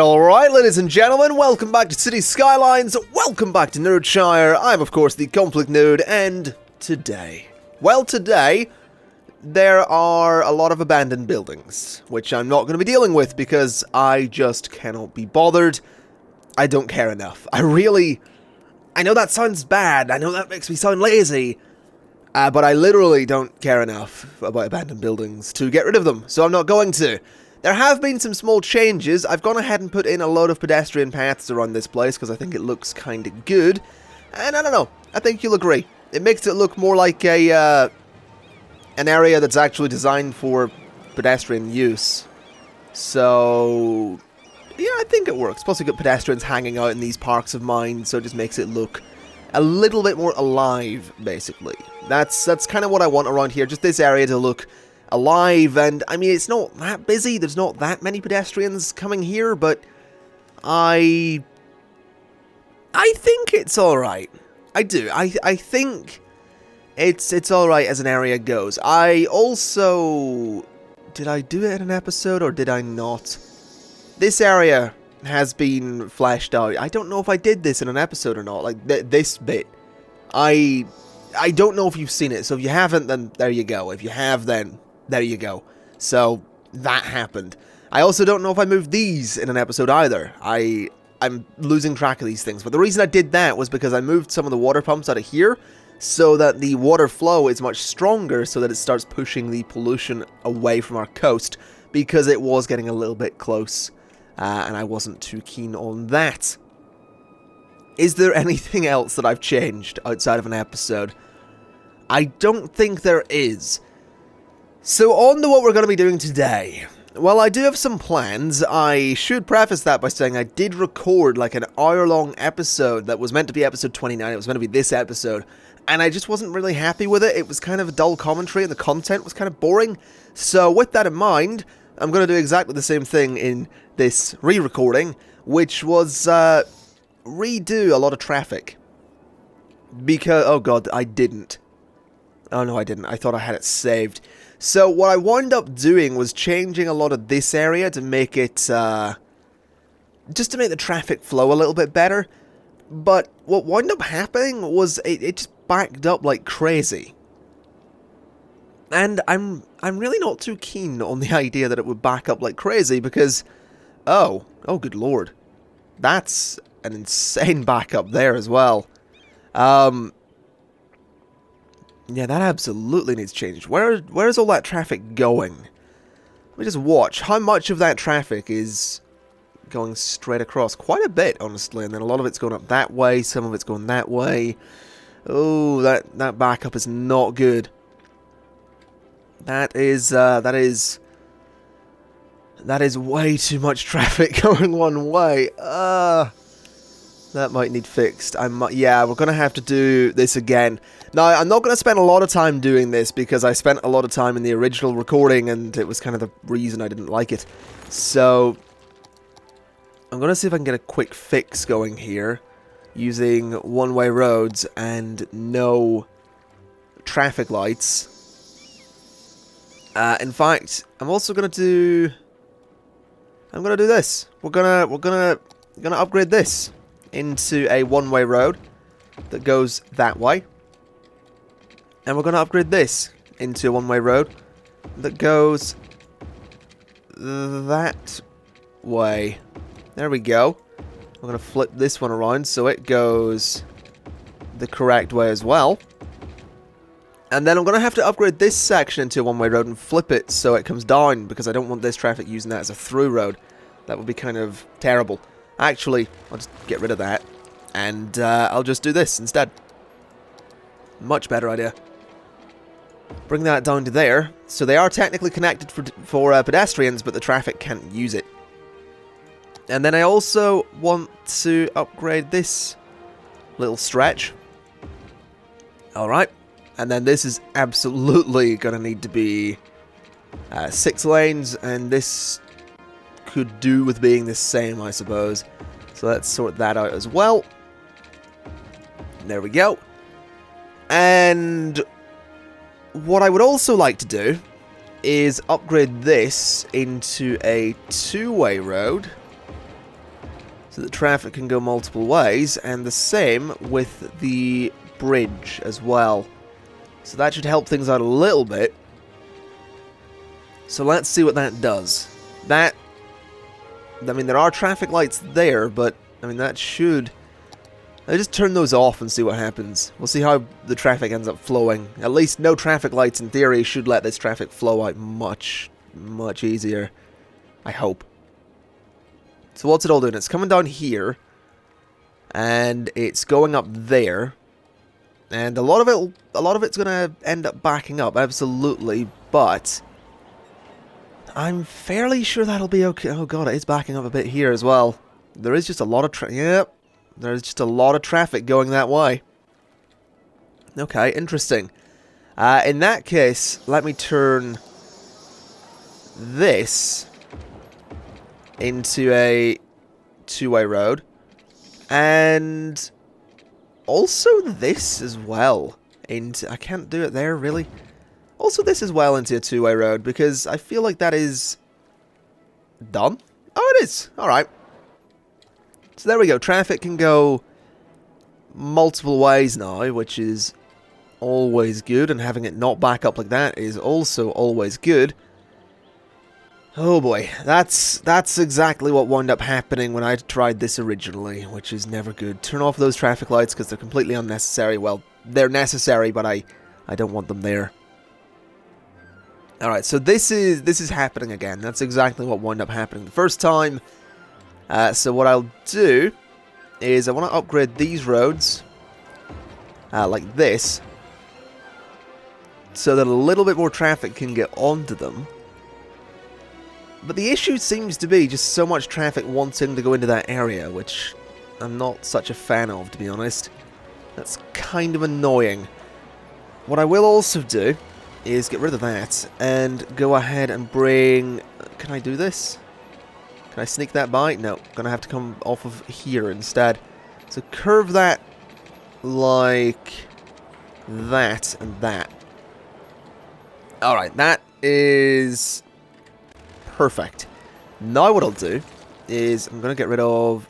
Alright, ladies and gentlemen, welcome back to City Skylines, welcome back to Nerdshire. I'm, of course, the ConflictNerd, and today, there are a lot of abandoned buildings, which I'm not going to be dealing with because I just cannot be bothered. I don't care enough. I know that sounds bad, I know that makes me sound lazy, but I literally don't care enough about abandoned buildings to get rid of them, so I'm not going to. There have been some small changes. I've gone ahead and put in a load of pedestrian paths around this place because I think it looks kind of good. And I don't know, I think you'll agree. It makes it look more like an area that's actually designed for pedestrian use. So, yeah, I think it works. Plus, you've got pedestrians hanging out in these parks of mine, so it just makes it look a little bit more alive, basically. That's kind of what I want around here, just this area to look alive, and I mean, it's not that busy, there's not that many pedestrians coming here, but I think it's alright. I do. I think it's alright as an area goes. I also... Did I do it in an episode, or did I not? This area has been fleshed out. I don't know if I did this in an episode or not, like this bit. I don't know if you've seen it, so if you haven't, then there you go. If you have, then there you go. So, that happened. I also don't know if I moved these in an episode either. I'm losing track of these things. But the reason I did that was because I moved some of the water pumps out of here so that the water flow is much stronger so that it starts pushing the pollution away from our coast because it was getting a little bit close and I wasn't too keen on that. Is there anything else that I've changed outside of an episode? I don't think there is. So on to what we're going to be doing today. Well, I do have some plans. I should preface that by saying I did record like an hour-long episode that was meant to be episode 29. It was meant to be this episode. And I just wasn't really happy with it. It was kind of a dull commentary and the content was kind of boring. So with that in mind, I'm going to do exactly the same thing in this re-recording, which was redo a lot of traffic. Because, oh god, I didn't. Oh no, I didn't. I thought I had it saved. So what I wound up doing was changing a lot of this area to make it, just to make the traffic flow a little bit better. But what wound up happening was it just backed up like crazy. And I'm really not too keen on the idea that it would back up like crazy because, oh good lord. That's an insane backup there as well. Yeah, that absolutely needs changed. Where's all that traffic going? Let me just watch. How much of that traffic is going straight across? Quite a bit, honestly. And then a lot of it's going up that way. Some of it's going that way. Oh, that backup is not good. That is way too much traffic going one way. That might need fixed. Yeah, we're going to have to do this again. Now, I'm not going to spend a lot of time doing this because I spent a lot of time in the original recording and it was kind of the reason I didn't like it. So, I'm going to see if I can get a quick fix going here using one-way roads and no traffic lights. In fact, I'm also going to do... I'm going to do this. We're gonna upgrade this into a one-way road that goes that way. And we're going to upgrade this into a one-way road that goes that way. There we go. We're going to flip this one around so it goes the correct way as well. And then I'm going to have to upgrade this section into a one-way road and flip it so it comes down because I don't want this traffic using that as a through road. That would be kind of terrible. Actually, I'll just get rid of that, and I'll just do this instead. Much better idea. Bring that down to there. So they are technically connected for pedestrians, but the traffic can't use it. And then I also want to upgrade this little stretch. Alright. And then this is absolutely going to need to be 6 lanes, and this could do with being the same, I suppose. So let's sort that out as well. There we go. And what I would also like to do is upgrade this into a two-way road so that traffic can go multiple ways, and the same with the bridge as well. So that should help things out a little bit. So let's see what that does. That, I mean, there are traffic lights there, but, I mean, that should... I just turn those off and see what happens. We'll see how the traffic ends up flowing. At least no traffic lights, in theory, should let this traffic flow out much, much easier. I hope. So what's it all doing? It's coming down here, and it's going up there, and a lot of it's going to end up backing up, absolutely, but I'm fairly sure that'll be okay. Oh god, it is backing up a bit here as well. There is just a lot of yep, there's just a lot of traffic going that way. Okay, interesting. In that case, let me turn this into a two-way road, and also this as well into... I can't do it there, really. Also this as well into a two-way road, because I feel like that is done. Oh, it is. Alright. So there we go. Traffic can go multiple ways now, which is always good, and having it not back up like that is also always good. Oh boy, that's exactly what wound up happening when I tried this originally, which is never good. Turn off those traffic lights because they're completely unnecessary. Well, they're necessary, but I don't want them there. Alright, so this is happening again. That's exactly what wound up happening the first time. So what I'll do is I want to upgrade these roads like this, so that a little bit more traffic can get onto them. But the issue seems to be just so much traffic wanting to go into that area, which I'm not such a fan of, to be honest. That's kind of annoying. What I will also do is get rid of that and go ahead and bring... Can I do this? Can I sneak that by? No, gonna have to come off of here instead. So curve that like that and that. Alright, that is perfect. Now what I'll do is I'm gonna get rid of...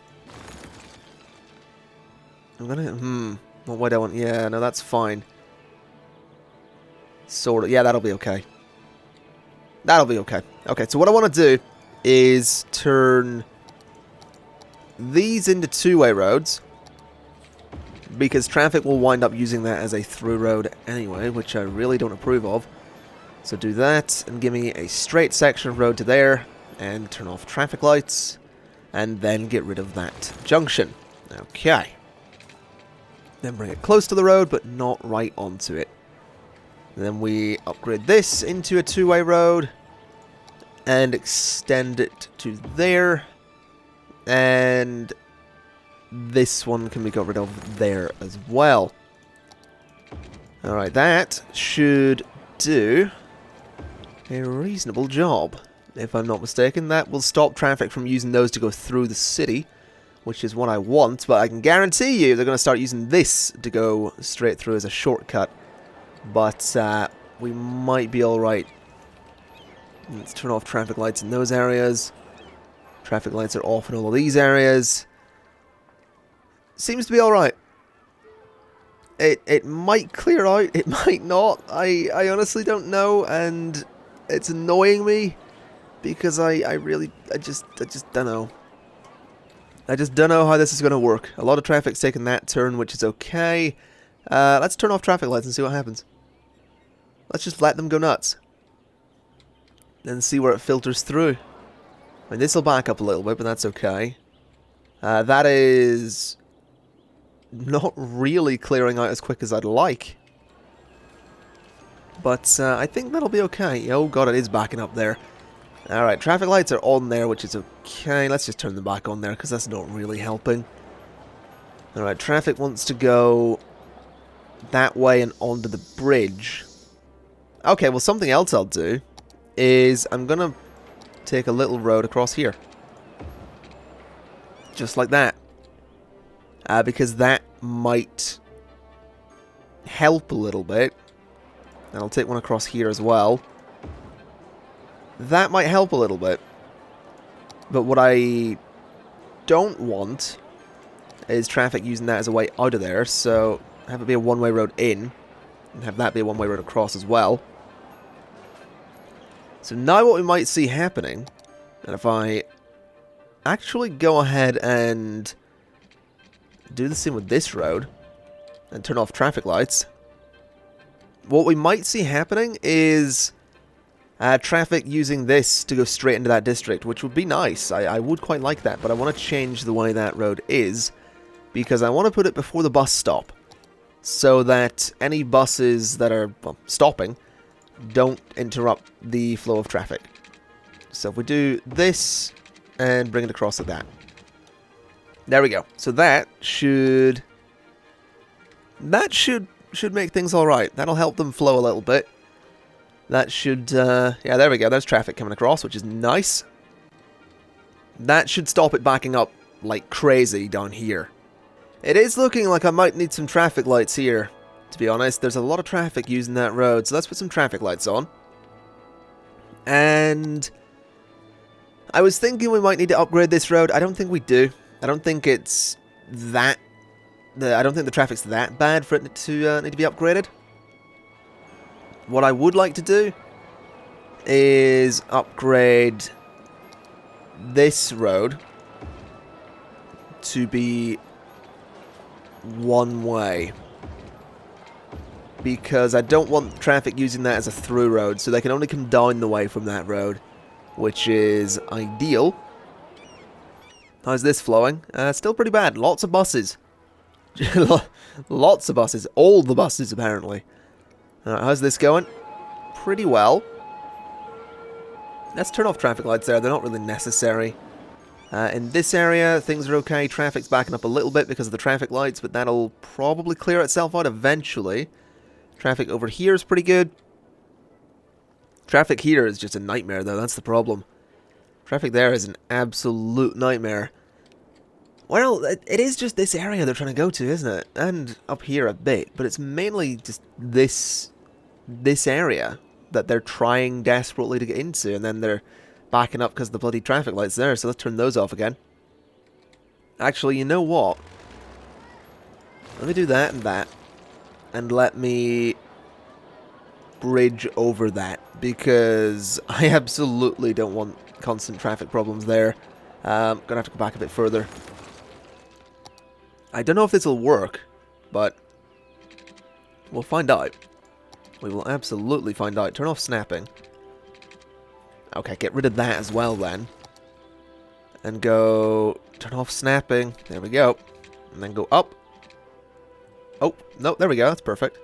I'm gonna... Well, why do I want... Yeah, no, that's fine. Sort of. Yeah, that'll be okay. That'll be okay. Okay, so what I want to do is turn these into two-way roads, because traffic will wind up using that as a through road anyway, which I really don't approve of. So do that, and give me a straight section of road to there, and turn off traffic lights, and then get rid of that junction. Okay. Then bring it close to the road, but not right onto it. Then we upgrade this into a two-way road, and extend it to there, and this one can be got rid of there as well. Alright, that should do a reasonable job, if I'm not mistaken. That will stop traffic from using those to go through the city, which is what I want, but I can guarantee you they're going to start using this to go straight through as a shortcut. But we might be alright. Let's turn off traffic lights in those areas. Traffic lights are off in all of these areas. Seems to be alright. It might clear out, it might not. I honestly don't know, and it's annoying me because I just don't know. I just don't know how this is going to work. A lot of traffic's taking that turn, which is okay. Let's turn off traffic lights and see what happens. Let's just let them go nuts. And see where it filters through. I mean, this will back up a little bit, but that's okay. That is not really clearing out as quick as I'd like. But I think that'll be okay. Oh god, it is backing up there. Alright, traffic lights are on there, which is okay. Let's just turn them back on there, because that's not really helping. Alright, traffic wants to go that way and onto the bridge. Okay, well, something else I'll do is I'm going to take a little road across here. Just like that. Because that might help a little bit. And I'll take one across here as well. That might help a little bit. But what I don't want is traffic using that as a way out of there, so have it be a one-way road in, and have that be a one-way road across as well. So now what we might see happening, and if I actually go ahead and do the same with this road, and turn off traffic lights, what we might see happening is traffic using this to go straight into that district, which would be nice. I would quite like that, but I want to change the way that road is, because I want to put it before the bus stop, so that any buses that are stopping don't interrupt the flow of traffic. So if we do this and bring it across like that. There we go. So that should make things alright. That'll help them flow a little bit. That should, yeah, there we go. There's traffic coming across, which is nice. That should stop it backing up like crazy down here. It is looking like I might need some traffic lights here, to be honest. There's a lot of traffic using that road, so let's put some traffic lights on. And I was thinking we might need to upgrade this road. I don't think we do. I don't think it's that... I don't think the traffic's that bad for it to need to be upgraded. What I would like to do is upgrade this road to be one way, because I don't want traffic using that as a through road, so they can only come down the way from that road, which is ideal. How's this flowing? Still pretty bad. Lots of buses. Lots of buses. All the buses, apparently. How's this going? Pretty well. Let's turn off traffic lights there. They're not really necessary. In this area, things are okay. Traffic's backing up a little bit because of the traffic lights, but that'll probably clear itself out eventually. Traffic over here is pretty good. Traffic here is just a nightmare, though. That's the problem. Traffic there is an absolute nightmare. Well, it is just this area they're trying to go to, isn't it? And up here a bit, but it's mainly just this area that they're trying desperately to get into, and then they're backing up because of the bloody traffic lights there, so let's turn those off again. Actually, you know what? Let me do that, and let me bridge over that, because I absolutely don't want constant traffic problems there. Gonna have to go back a bit further. I don't know if this will work, but we'll find out. We will absolutely find out. Turn off snapping. Okay, get rid of that as well then. And go... turn off snapping. There we go. And then go up. Oh, no, there we go. That's perfect.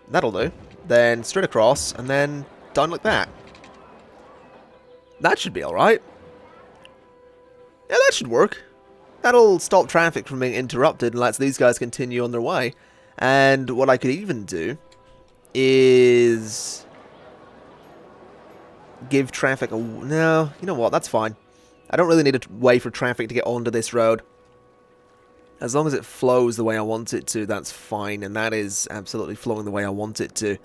That'll do. Then straight across, and then down like that. That should be alright. Yeah, that should work. That'll stop traffic from being interrupted and lets these guys continue on their way. And what I could even do is give traffic a... no, you know what, that's fine. I don't really need a way for traffic to get onto this road. As long as it flows the way I want it to, that's fine. And that is absolutely flowing the way I want it to.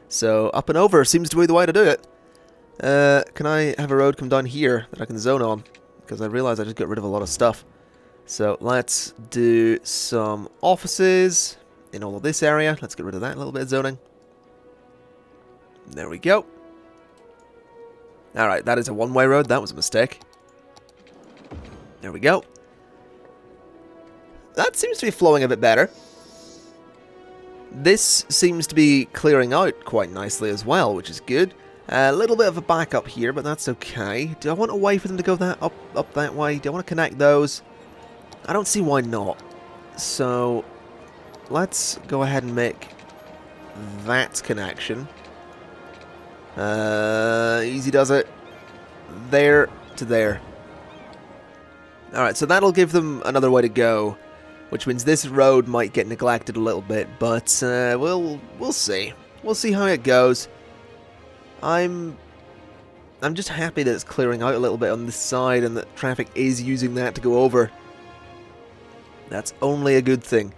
So up and over seems to be the way to do it. Can I have a road come down here that I can zone on? Because I realise I just got rid of a lot of stuff. So let's do some offices in all of this area. Let's get rid of that little bit of zoning. There we go. Alright, that is a one-way road. That was a mistake. There we go. That seems to be flowing a bit better. This seems to be clearing out quite nicely as well, which is good. A little bit of a backup here, but that's okay. Do I want a way for them to go that up that way? Do I want to connect those? I don't see why not. So let's go ahead and make that connection. Easy does it. There to there. Alright, so that'll give them another way to go, which means this road might get neglected a little bit, but we'll see. We'll see how it goes. I'm just happy that it's clearing out a little bit on this side and that traffic is using that to go over. That's only a good thing.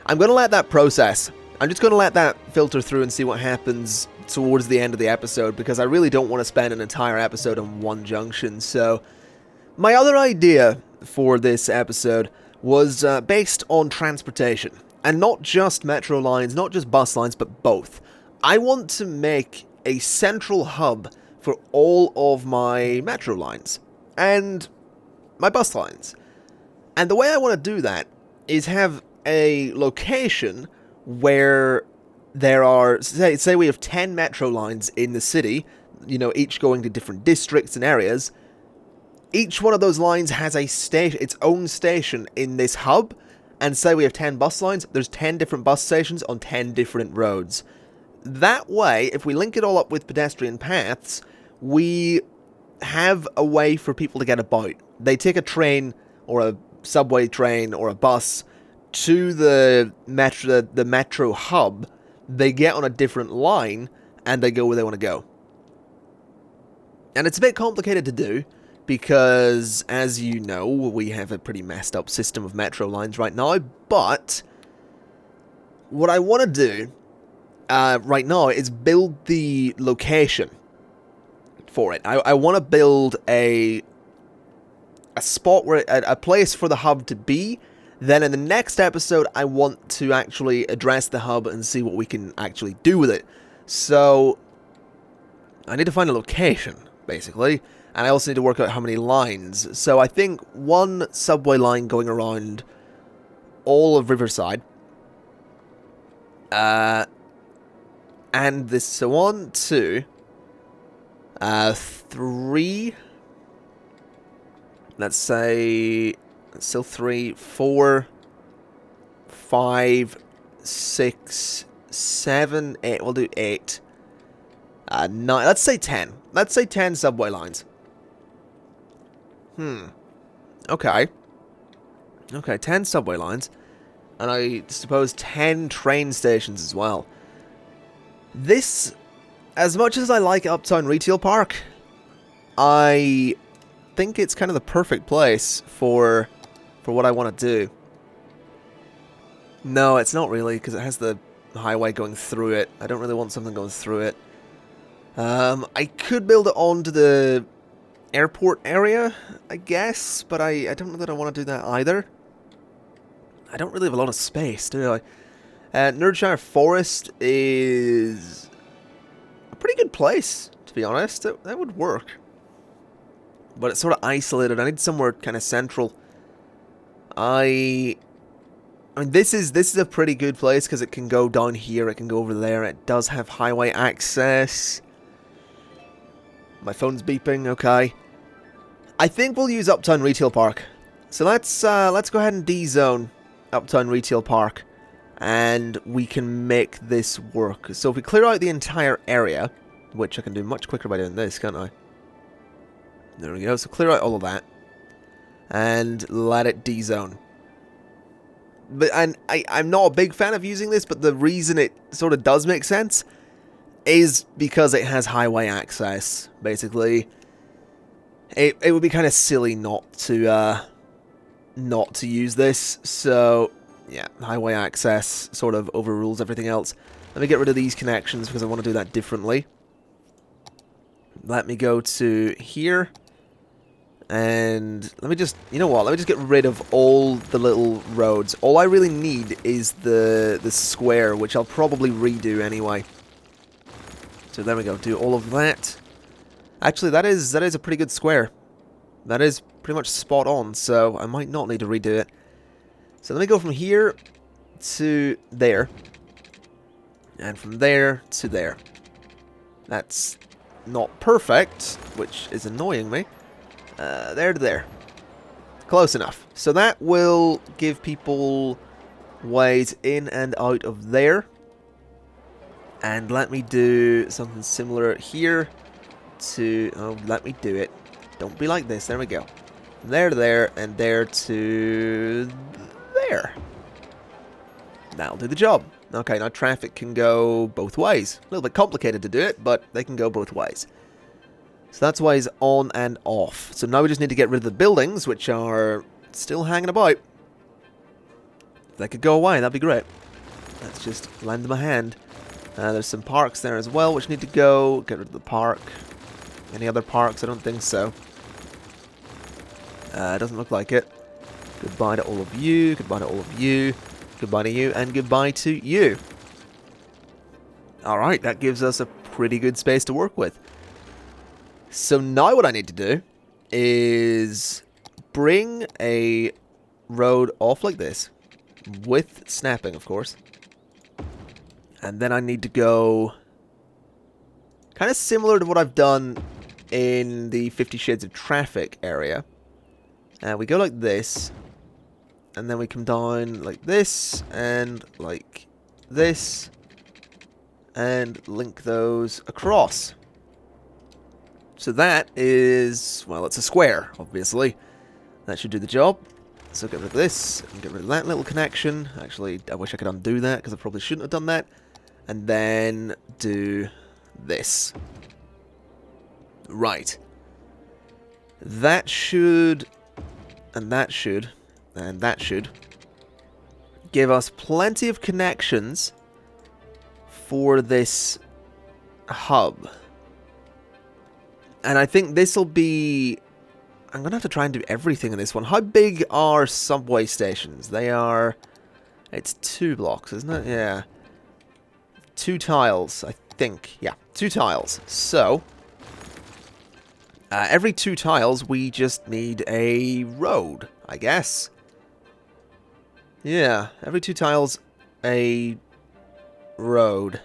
I'm going to let that process. I'm just going to let that filter through and see what happens towards the end of the episode, because I really don't want to spend an entire episode on one junction. So my other idea for this episode was based on transportation. And not just metro lines, not just bus lines, but both. I want to make a central hub for all of my metro lines and my bus lines. And the way I want to do that is have a location where there are, say we have 10 metro lines in the city, you know, each going to different districts and areas. Each one of those lines has its own station in this hub, and say we have 10 bus lines, there's 10 different bus stations on 10 different roads. That way, if we link it all up with pedestrian paths, we have a way for people to get about. They take a train, or a subway train, or a bus to the metro hub, they get on a different line, and they go where they want to go. And it's a bit complicated to do, because, as you know, we have a pretty messed up system of metro lines right now, but what I want to do right now is build the location for it. I want to build a spot where, a place for the hub to be. Then in the next episode, I want to actually address the hub and see what we can actually do with it. So, I need to find a location, basically. And I also need to work out how many lines. So I think one subway line going around all of Riverside. And this, so 1, 2, 3. Let's say, still 3, 4, 5, 6, 7, 8. We'll do 8. 9. Let's say 10. Let's say 10 subway lines. Okay. Okay, 10 subway lines. And I suppose 10 train stations as well. This, as much as I like Uptown Retail Park, I think it's kind of the perfect place for what I want to do. No, it's not really, because it has the highway going through it. I don't really want something going through it. I could build it onto the airport area, I guess, but I don't know that I want to do that either. I don't really have a lot of space, do I? Nerdshire Forest is a pretty good place, to be honest. That would work. But it's sort of isolated. I need somewhere kind of central. I mean, this is a pretty good place because it can go down here, it can go over there. It does have highway access. My phone's beeping, okay. I think we'll use Uptown Retail Park. So let's go ahead and D-zone Uptown Retail Park, and we can make this work. So if we clear out the entire area, which I can do much quicker by doing this, can't I? There we go. So clear out all of that, and let it D-zone. But I'm not a big fan of using this, but the reason it sort of does make sense is because it has highway access, basically. It would be kind of silly not to use this, so yeah, highway access sort of overrules everything else. Let me get rid of these connections because I want to do that differently. Let me go to here, and let me just, you know what, let me just get rid of all the little roads. All I really need is the square, which I'll probably redo anyway. So there we go, do all of that. Actually, that is a pretty good square. That is pretty much spot on, so I might not need to redo it. So let me go from here to there. And from there to there. That's not perfect, which is annoying me. There to there. Close enough. So that will give people ways in and out of there. And let me do something similar here to... Oh, let me do it. Don't be like this. There we go. From there to there, and there to there. That'll do the job. Okay, now traffic can go both ways. A little bit complicated to do it, but they can go both ways. So that's ways on and off. So now we just need to get rid of the buildings, which are still hanging about. If they could go away, that'd be great. Let's just lend them a hand. There's some parks there as well, which need to go. Get rid of the park. Any other parks? I don't think so. It doesn't look like it. Goodbye to all of you, goodbye to all of you, goodbye to you, and goodbye to you. Alright, that gives us a pretty good space to work with. So now what I need to do is bring a road off like this, with snapping, of course. And then I need to go kind of similar to what I've done in the 50 Shades of Traffic area. We go like this, and then we come down like this, and like this, and link those across. So that is, well, it's a square, obviously. That should do the job. So get rid of this, and get rid of that little connection. Actually, I wish I could undo that, because I probably shouldn't have done that. And then do this. Right. That should, and that should, and that should give us plenty of connections for this hub. And I think this will be... I'm going to have to try and do everything in this one. How big are subway stations? They are... It's 2 blocks, isn't it? Yeah. 2 tiles, I think. Yeah, 2 tiles. So, every 2 tiles, we just need a road, I guess. Yeah, every 2 tiles, a road.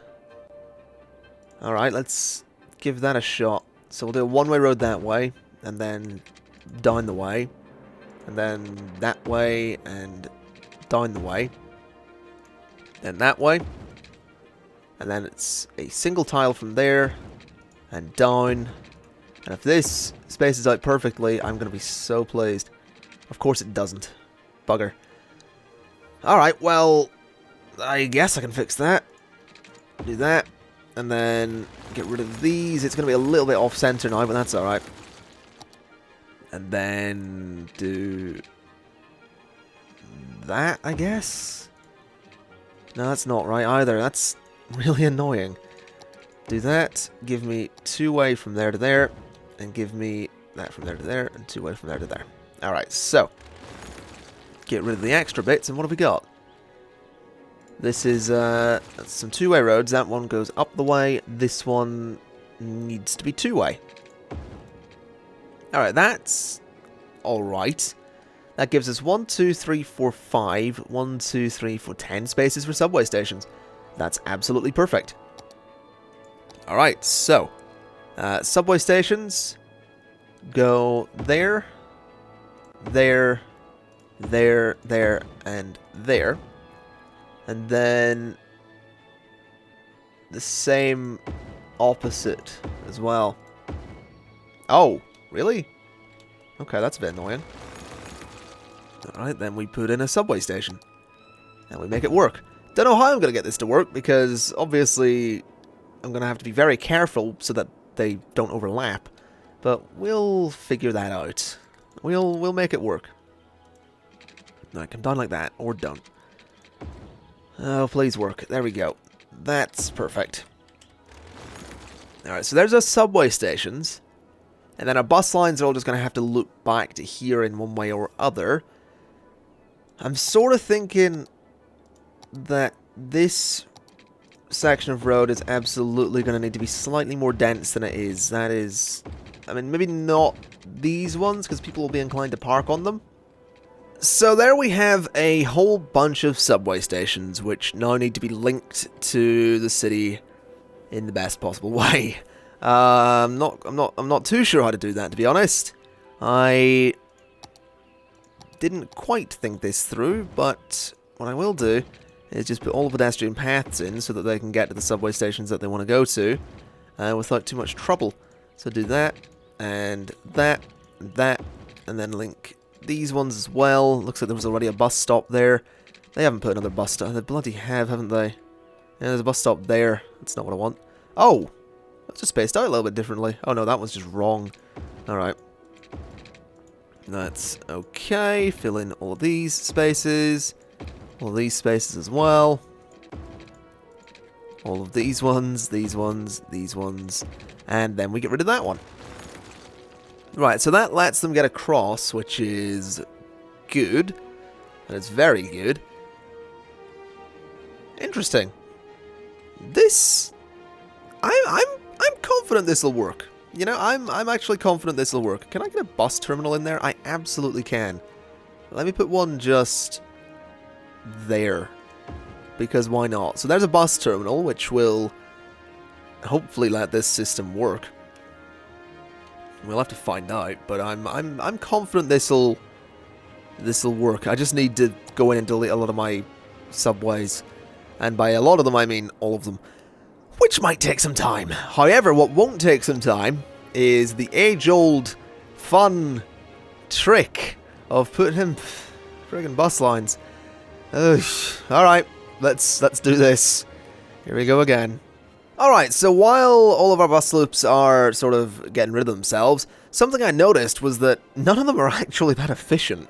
Alright, let's give that a shot. So we'll do a one-way road that way, and then down the way, and then that way, and down the way, then that way, and then it's a single tile from there, and down, and if this spaces out perfectly, I'm going to be so pleased. Of course it doesn't. Bugger. Alright, well, I guess I can fix that. Do that. And then get rid of these. It's going to be a little bit off-center now, but that's alright. And then do that, I guess? No, that's not right either. That's really annoying. Do that. Give me 2-way from there to there. And give me that from there to there. And 2-way from there to there. Alright, so. Get rid of the extra bits. And what have we got? This is some 2-way roads. That one goes up the way. This one needs to be 2-way. Alright, that's alright. That gives us 1, 2, 3, 4, 5. 1, 2, 3, 4, 10 spaces for subway stations. That's absolutely perfect. Alright, so. Subway stations go there, there, there, there, and there. And then the same opposite as well. Oh, really? Okay, that's a bit annoying. Alright, then we put in a subway station. And we make it work. Don't know how I'm going to get this to work, because obviously I'm going to have to be very careful so that they don't overlap. But we'll figure that out. We'll make it work. Alright, come down like that, or don't. Oh, please work. There we go. That's perfect. Alright, so there's our subway stations. And then our bus lines are all just going to have to loop back to here in one way or other. I'm sort of thinking that this section of road is absolutely going to need to be slightly more dense than it is. That is... I mean, maybe not these ones, because people will be inclined to park on them. So there we have a whole bunch of subway stations which now need to be linked to the city in the best possible way. I'm not too sure how to do that, to be honest. I didn't quite think this through, but what I will do is just put all the pedestrian paths in so that they can get to the subway stations that they want to go to without too much trouble. So do that, and that, and then link these ones as well. Looks like there was already a bus stop there. They haven't put another bus stop. They bloody have, haven't they? Yeah, there's a bus stop there. That's not what I want. Oh! That's just spaced out a little bit differently. Oh no, that was just wrong. Alright. That's okay. Fill in all of these spaces. All of these spaces as well. All of these ones, these ones, these ones. And then we get rid of that one. Right, so that lets them get across, which is good. And it's very good. Interesting. This... I'm confident this will work. You know, I'm actually confident this will work. Can I get a bus terminal in there? I absolutely can. Let me put one just there. Because why not? So there's a bus terminal, which will hopefully let this system work. We'll have to find out, but I'm confident this'll work. I just need to go in and delete a lot of my subways. And by a lot of them, I mean all of them. Which might take some time. However, what won't take some time is the age-old fun trick of putting in friggin' bus lines. Alright, let's do this. Here we go again. Alright, so while all of our bus loops are sort of getting rid of themselves, something I noticed was that none of them are actually that efficient.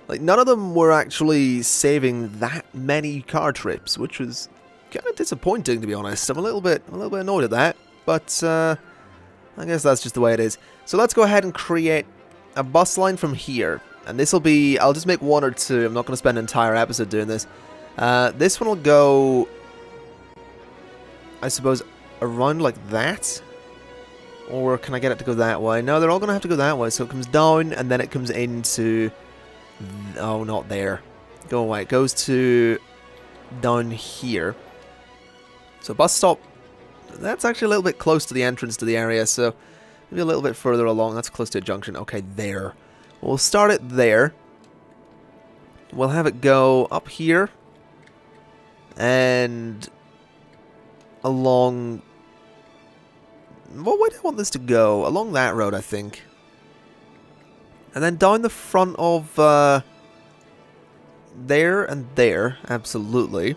Like, none of them were actually saving that many car trips, which was kind of disappointing, to be honest. I'm a little bit annoyed at that, but I guess that's just the way it is. So let's go ahead and create a bus line from here. And this will be, I'll just make one or two. I'm not going to spend an entire episode doing this. This one will go, I suppose, around like that. Or can I get it to go that way? No, they're all going to have to go that way. So it comes down and then it comes into, oh, not there. Go away. It goes to down here. So bus stop, that's actually a little bit close to the entrance to the area. So maybe a little bit further along. That's close to a junction. Okay, there. We'll start it there. We'll have it go up here. And along... Well, where do I want this to go? Along that road, I think. And then down the front of... there and there. Absolutely.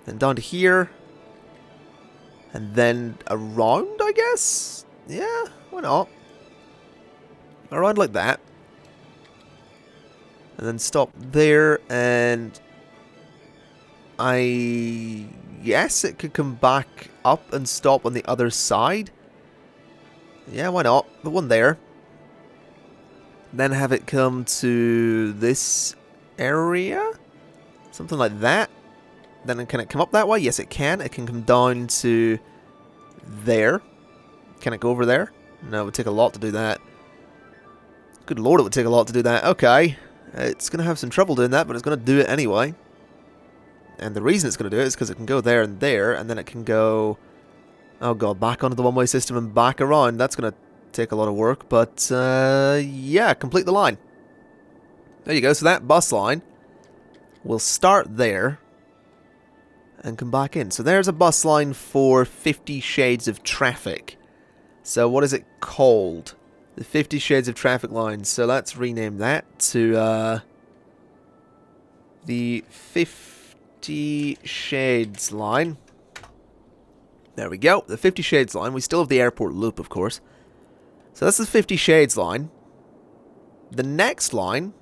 Then down to here. And then around, I guess? Yeah, why not? Around like that. And then stop there, and I guess it could come back up and stop on the other side. Yeah, why not? Put one there. Then have it come to this area? Something like that. Then can it come up that way? Yes, it can. It can come down to there. Can it go over there? No, it would take a lot to do that. Good lord, it would take a lot to do that. Okay. It's going to have some trouble doing that, but it's going to do it anyway. And the reason it's going to do it is because it can go there, and then it can go... Oh god, back onto the one-way system and back around. That's going to take a lot of work, but yeah, complete the line. There you go. So that bus line will start there and come back in. So there's a bus line for 50 Shades of Traffic. So what is it called? The 50 Shades of Traffic line. So let's rename that to the 50 Shades line. There we go. The 50 Shades line. We still have the airport loop, of course. So that's the 50 Shades line. The next line,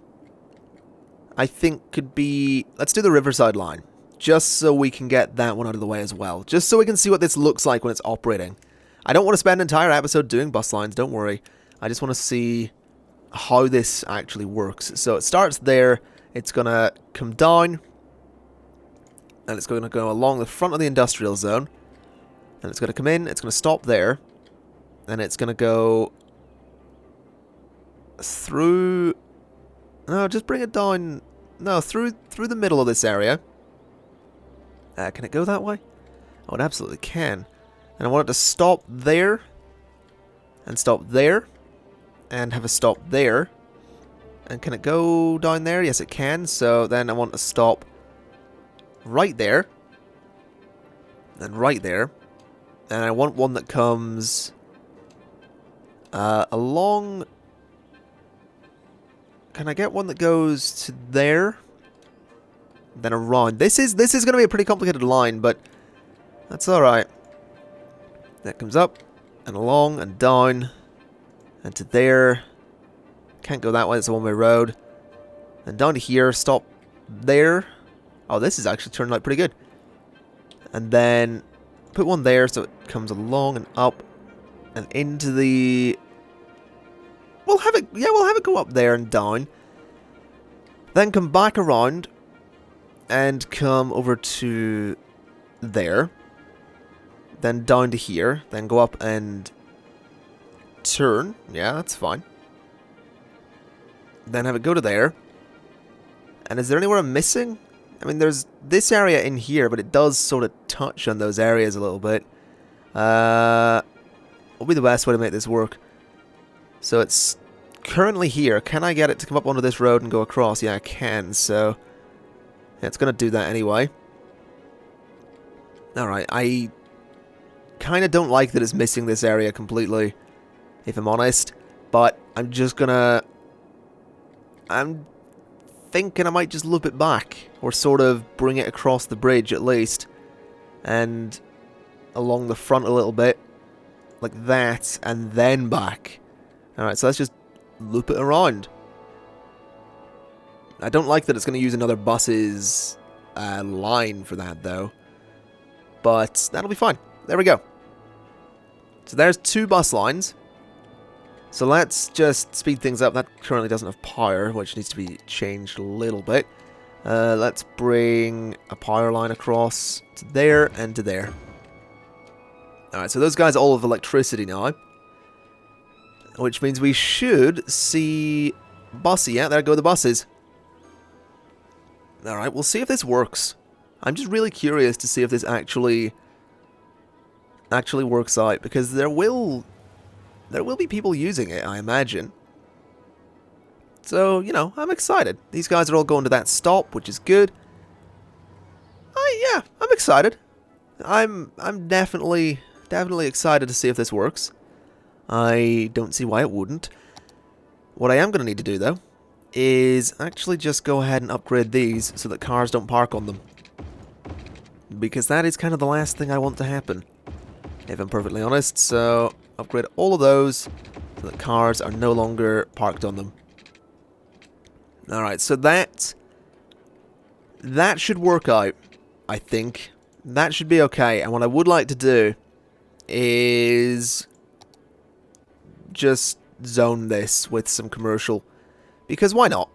I think, could be... Let's do the Riverside line. Just so we can get that one out of the way as well. Just so we can see what this looks like when it's operating. I don't want to spend an entire episode doing bus lines, don't worry. I just want to see how this actually works. So it starts there. It's going to come down. And it's going to go along the front of the industrial zone. And it's going to come in. It's going to stop there. And it's going to go through... No, just bring it down... No, through the middle of this area. Can it go that way? Oh, it absolutely can. And I want it to stop there. And stop there. And have a stop there. And can it go down there? Yes, it can. So then I want to stop right there. And right there. And I want one that comes along... Can I get one that goes to there? Then around. This is going to be a pretty complicated line, but that's alright. That comes up, and along, and down, and to there. Can't go that way, it's a one-way road. And down to here, stop there. Oh, this is actually turning out pretty good. And then put one there so it comes along and up and into the... We'll have it go up there and down. Then come back around and come over to there. Then down to here. Then go up and turn. Yeah, that's fine. Then have it go to there. And is there anywhere I'm missing? I mean, there's this area in here, but it does sort of touch on those areas a little bit. What will be the best way to make this work? So it's currently here. Can I get it to come up onto this road and go across? Yeah, I can. So yeah, it's going to do that anyway. Alright, I kind of don't like that it's missing this area completely, if I'm honest. But I'm just going to... I'm thinking I might just loop it back, or sort of bring it across the bridge at least, and along the front a little bit, like that, and then back. Alright, so let's just loop it around. I don't like that it's going to use another bus's line for that though, but that'll be fine. There we go. So there's 2 bus lines. So let's just speed things up. That currently doesn't have power, which needs to be changed a little bit. Let's bring a power line across to there and to there. Alright, so those guys all have electricity now. Which means we should see buses. Yeah, there go the buses. Alright, we'll see if this works. I'm just really curious to see if this actually works out, because there will be people using it, I imagine. So, you know, I'm excited. These guys are all going to that stop, which is good. Yeah, I'm excited. I'm definitely excited to see if this works. I don't see why it wouldn't. What I am going to need to do, though, is actually just go ahead and upgrade these so that cars don't park on them. Because that is kind of the last thing I want to happen, if I'm perfectly honest. So upgrade all of those so that cars are no longer parked on them. Alright, so that should work out, I think. That should be okay. And what I would like to do is just zone this with some commercial. Because why not?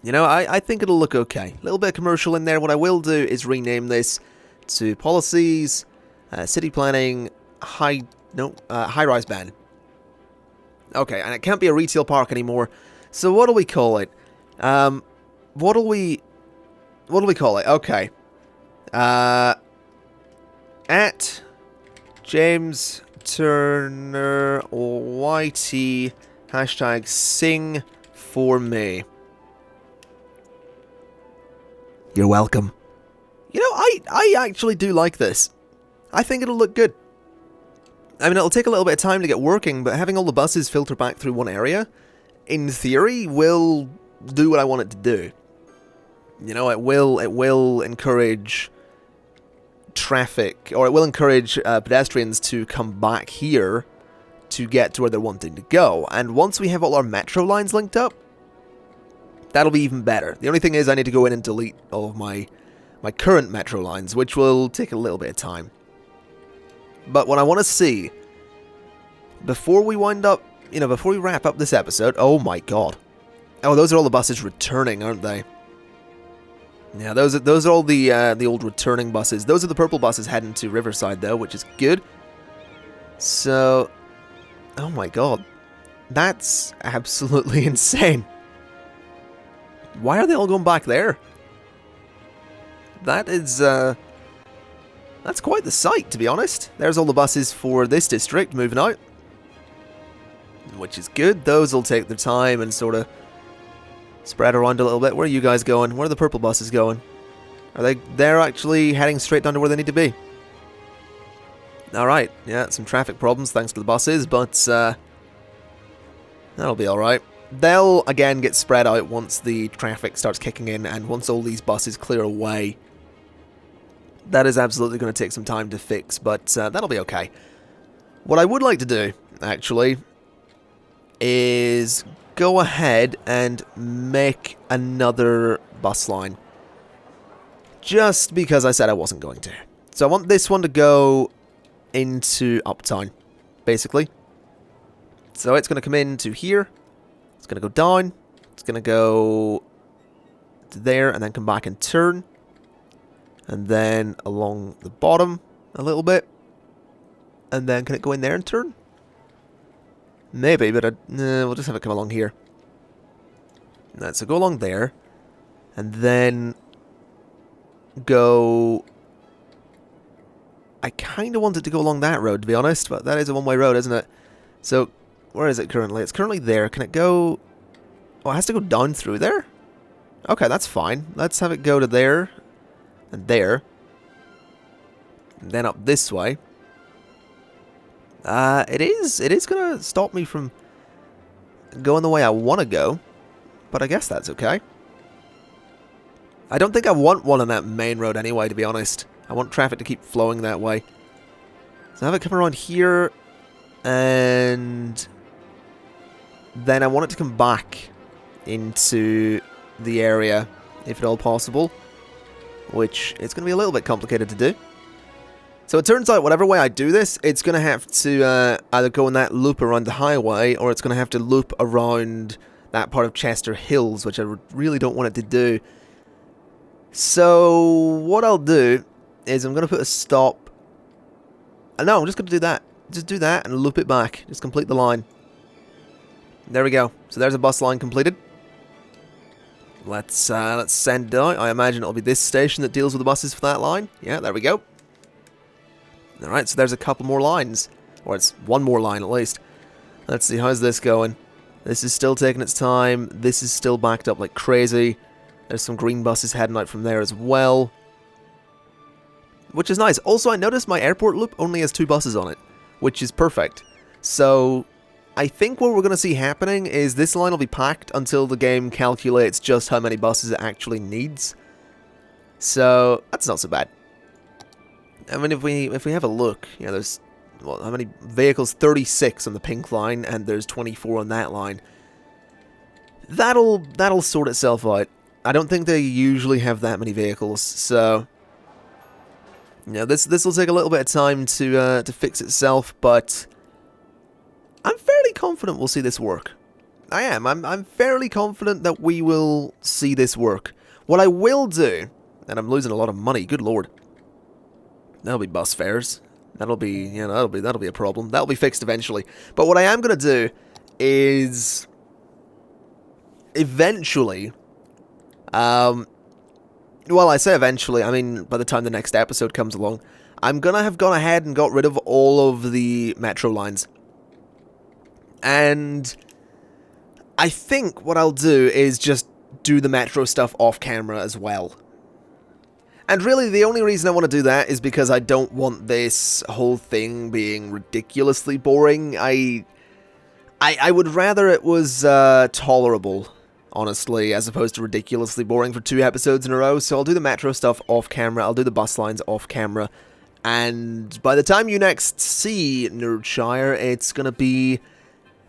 You know, I think it'll look okay. A little bit of commercial in there. What I will do is rename this to policies, city planning, high-rise ban. Okay, and it can't be a retail park anymore. So what do we call it? What do we call it? Okay. At James Turner YT hashtag sing for me. You're welcome. You know, I actually do like this. I think it'll look good. I mean, it'll take a little bit of time to get working, but having all the buses filter back through one area, in theory, will do what I want it to do. You know, it will encourage traffic, or it will encourage pedestrians to come back here to get to where they're wanting to go. And once we have all our metro lines linked up, that'll be even better. The only thing is I need to go in and delete all of my current metro lines, which will take a little bit of time. But what I want to see, before we wind up, you know, before we wrap up this episode, oh my god. Oh, those are all the buses returning, aren't they? Yeah, those are all the old returning buses. Those are the purple buses heading to Riverside, though, which is good. So, oh my god. That's absolutely insane. Why are they all going back there? That is, that's quite the sight, to be honest. There's all the buses for this district moving out, which is good. Those will take their time and sort of spread around a little bit. Where are you guys going? Where are the purple buses going? They're actually heading straight down to where they need to be. Alright, yeah, some traffic problems thanks to the buses, but that'll be alright. They'll, again, get spread out once the traffic starts kicking in and once all these buses clear away. That is absolutely going to take some time to fix, but that'll be okay. What I would like to do, actually, is go ahead and make another bus line. Just because I said I wasn't going to. So I want this one to go into Uptown, basically. So it's going to come into here. It's going to go down. It's going to go to there, and then come back and turn. And then along the bottom a little bit. And then can it go in there and turn? Maybe, but we'll just have it come along here. Right, so go along there. And then go... I kind of wanted to go along that road, to be honest, but that is a one-way road, isn't it? So, where is it currently? It's currently there. Can it go... Oh, it has to go down through there? Okay, that's fine. Let's have it go to there. And there. And then up this way. It is going to stop me from going the way I want to go. But I guess that's okay. I don't think I want one on that main road anyway, to be honest. I want traffic to keep flowing that way. So have it come around here. And then I want it to come back into the area, if at all possible. Which is going to be a little bit complicated to do. So it turns out whatever way I do this, it's going to have to either go in that loop around the highway, or it's going to have to loop around that part of Chester Hills, which I really don't want it to do. So what I'll do is I'm going to put a stop. No, I'm just going to do that. Just do that and loop it back. Just complete the line. There we go. So there's a bus line completed. Let's send it out. I imagine it'll be this station that deals with the buses for that line. Yeah, there we go. Alright, so there's a couple more lines. Or it's one more line at least. Let's see, how's this going? This is still taking its time. This is still backed up like crazy. There's some green buses heading out from there as well. Which is nice. Also, I noticed my airport loop only has 2 buses on it. Which is perfect. So, I think what we're going to see happening is this line will be packed until the game calculates just how many buses it actually needs. So, that's not so bad. I mean, if we have a look, you know, there's, well, how many vehicles? 36 on the pink line, and there's 24 on that line. That'll sort itself out. I don't think they usually have that many vehicles, so you know, this will take a little bit of time to fix itself, but I'm fairly confident we'll see this work. I am. I'm fairly confident that we will see this work. What I will do, and I'm losing a lot of money. Good lord. That'll be bus fares. That'll be, you know, that'll be a problem. That'll be fixed eventually. But what I am going to do is eventually, well, I say eventually, I mean by the time the next episode comes along, I'm going to have gone ahead and got rid of all of the metro lines. And I think what I'll do is just do the metro stuff off camera as well. And really, the only reason I want to do that is because I don't want this whole thing being ridiculously boring. I would rather it was tolerable, honestly, as opposed to ridiculously boring for 2 episodes in a row. So I'll do the metro stuff off camera, I'll do the bus lines off camera, and by the time you next see Nerdshire, it's going to be,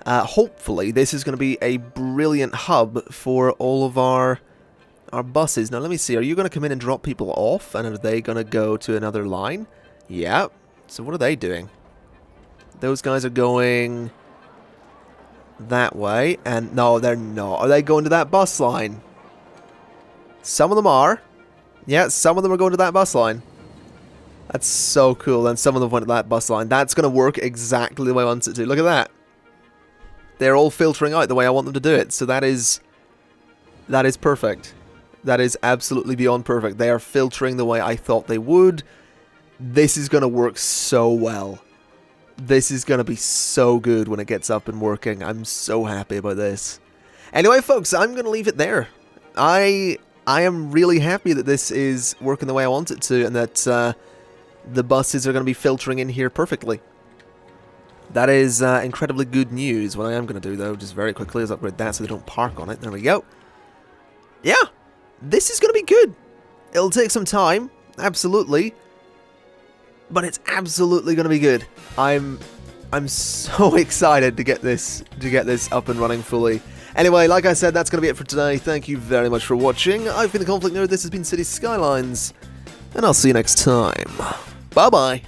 hopefully, this is going to be a brilliant hub for all of our buses. Now let me see, are you going to come in and drop people off, and are they going to go to another line? Yeah. So what are they doing? Those guys are going that way, and no, they're not. Are they going to that bus line? Some of them are. Yeah, some of them are going to that bus line. That's so cool. And some of them went to that bus line. That's going to work exactly the way I want it to. Look at that. They're all filtering out the way I want them to do it. So that is perfect. That is absolutely beyond perfect. They are filtering the way I thought they would. This is going to work so well. This is going to be so good when it gets up and working. I'm so happy about this. Anyway, folks, I'm going to leave it there. I am really happy that this is working the way I want it to, and that the buses are going to be filtering in here perfectly. That is incredibly good news. What I am going to do, though, just very quickly, is upgrade that so they don't park on it. There we go. Yeah, this is going to be good. It'll take some time, absolutely. But it's absolutely going to be good. I'm so excited to get this up and running fully. Anyway, like I said, that's going to be it for today. Thank you very much for watching. I've been the Conflict Nerd. This has been City Skylines, and I'll see you next time. Bye bye.